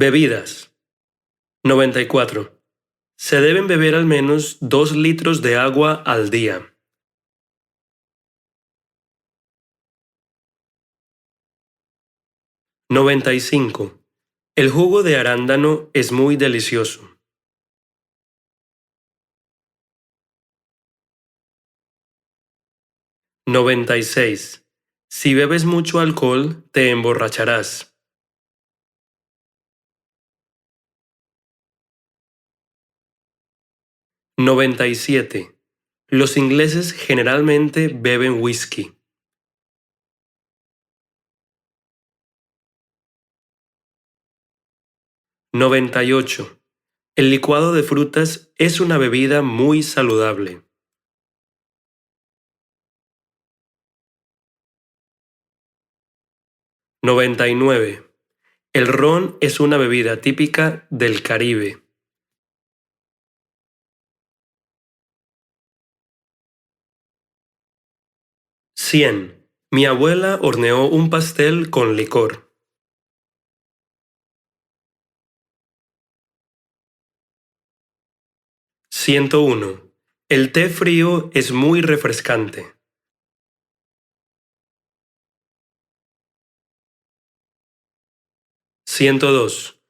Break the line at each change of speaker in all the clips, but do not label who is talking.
Bebidas. 94. Se deben beber al menos 2 litros de agua al día. 95. El jugo de arándano es muy delicioso. 96. Si bebes mucho alcohol, te emborracharás. 97. Los ingleses generalmente beben whisky. 98. El licuado de frutas es una bebida muy saludable. 99. El ron es una bebida típica del Caribe. 100. Mi abuela horneó un pastel con licor. 101. El té frío es muy refrescante. 102.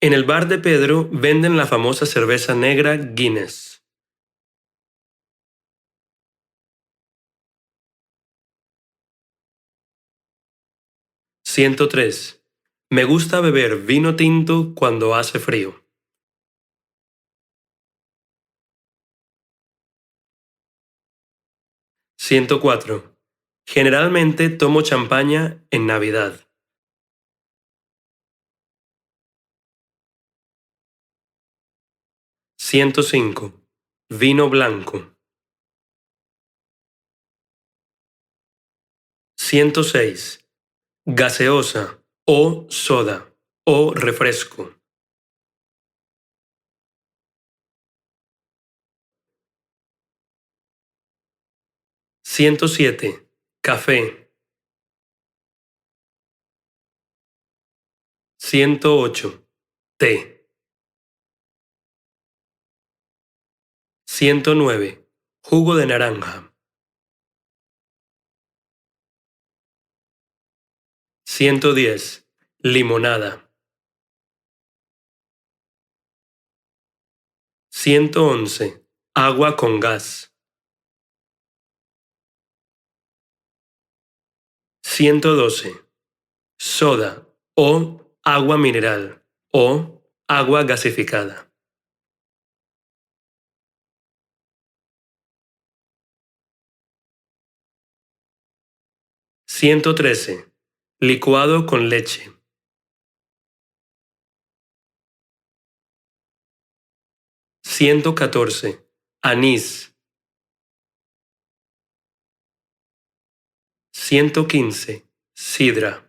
En el bar de Pedro venden la famosa cerveza negra Guinness. 103. Me gusta beber vino tinto cuando hace frío. 104. Generalmente tomo champaña en Navidad. 105. Vino blanco. 106. Gaseosa o soda o refresco. 107. Café. 108. Té. 109. Jugo de naranja. 110. Limonada. 111. Agua con gas. 112. Soda o agua mineral o agua gasificada. 113. Licuado con leche. 114. Anís. 115. Sidra.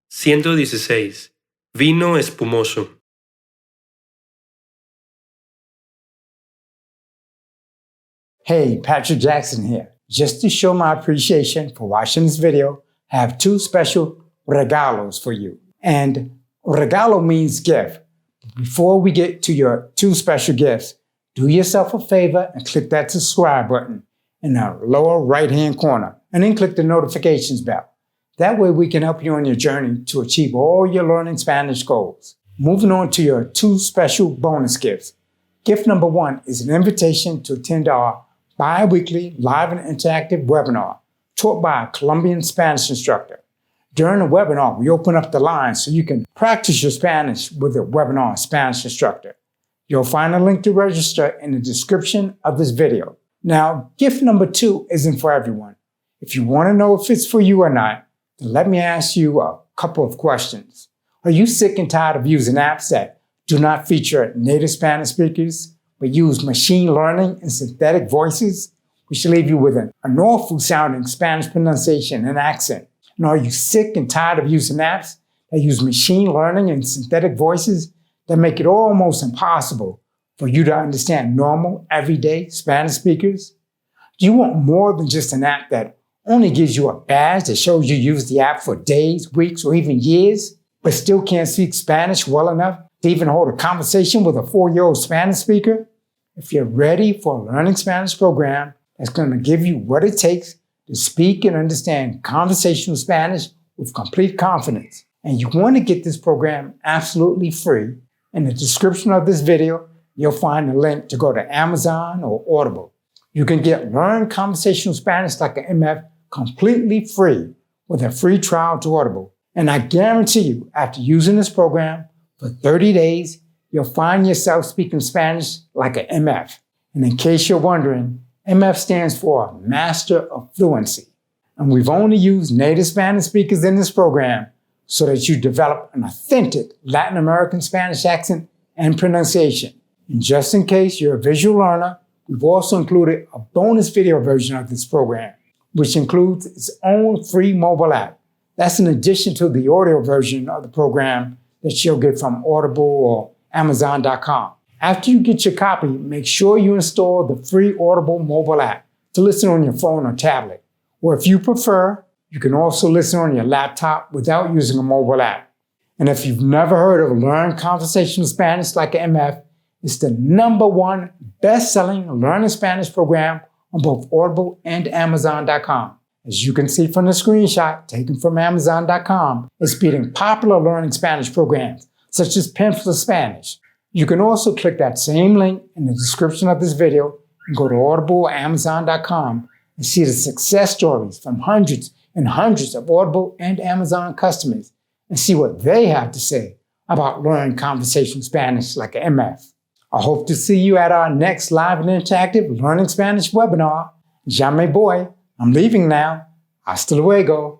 116. Vino espumoso.
Hey, Patrick Jackson here. Just to show my appreciation for watching this video, I have 2 special regalos for you. And regalo means gift. Before we get to your 2 special gifts, do yourself a favor and click that subscribe button in the lower right-hand corner, and then click the notifications bell. That way we can help you on your journey to achieve all your learning Spanish goals. Moving on to your 2 special bonus gifts. Gift number 1 is an invitation to attend our bi-weekly live and interactive webinar taught by a Colombian Spanish instructor. During the webinar, we open up the line so you can practice your Spanish with a webinar Spanish instructor. You'll find a link to register in the description of this video. Now, gift number 2 isn't for everyone. If you want to know if it's for you or not, then let me ask you a couple of questions. Are you sick and tired of using apps that do not feature native Spanish speakers, but use machine learning and synthetic voices, which leave you with an awful sounding Spanish pronunciation and accent? And are you sick and tired of using apps that use machine learning and synthetic voices that make it almost impossible for you to understand normal, everyday Spanish speakers? Do you want more than just an app that only gives you a badge that shows you used the app for days, weeks, or even years, but still can't speak Spanish well enough to even hold a conversation with a 4-year-old Spanish speaker? If you're ready for a learning Spanish program that's going to give you what it takes to speak and understand conversational Spanish with complete confidence, and you want to get this program absolutely free, in the description of this video, you'll find a link to go to Amazon or Audible. You can get Learn Conversational Spanish Like an MF completely free with a free trial to Audible. And I guarantee you, after using this program for 30 days, you'll find yourself speaking Spanish like an MF. And in case you're wondering, MF stands for Master of Fluency. And we've only used native Spanish speakers in this program so that you develop an authentic Latin American Spanish accent and pronunciation. And just in case you're a visual learner, we've also included a bonus video version of this program, which includes its own free mobile app. That's in addition to the audio version of the program that you'll get from Audible or Amazon.com. After you get your copy, make sure you install the free Audible mobile app to listen on your phone or tablet. Or if you prefer, you can also listen on your laptop without using a mobile app. And if you've never heard of Learn Conversational Spanish Like an MF, it's the #1 best-selling learning Spanish program on both Audible and Amazon.com. As you can see from the screenshot taken from Amazon.com, it's beating popular learning Spanish programs such as Pencil Spanish. You can also click that same link in the description of this video and go to Audible or Amazon.com and see the success stories from hundreds and hundreds of Audible and Amazon customers and see what they have to say about learning conversational Spanish like an MF. I hope to see you at our next live and interactive Learning Spanish webinar. Ya me voy. I'm leaving now. Hasta luego.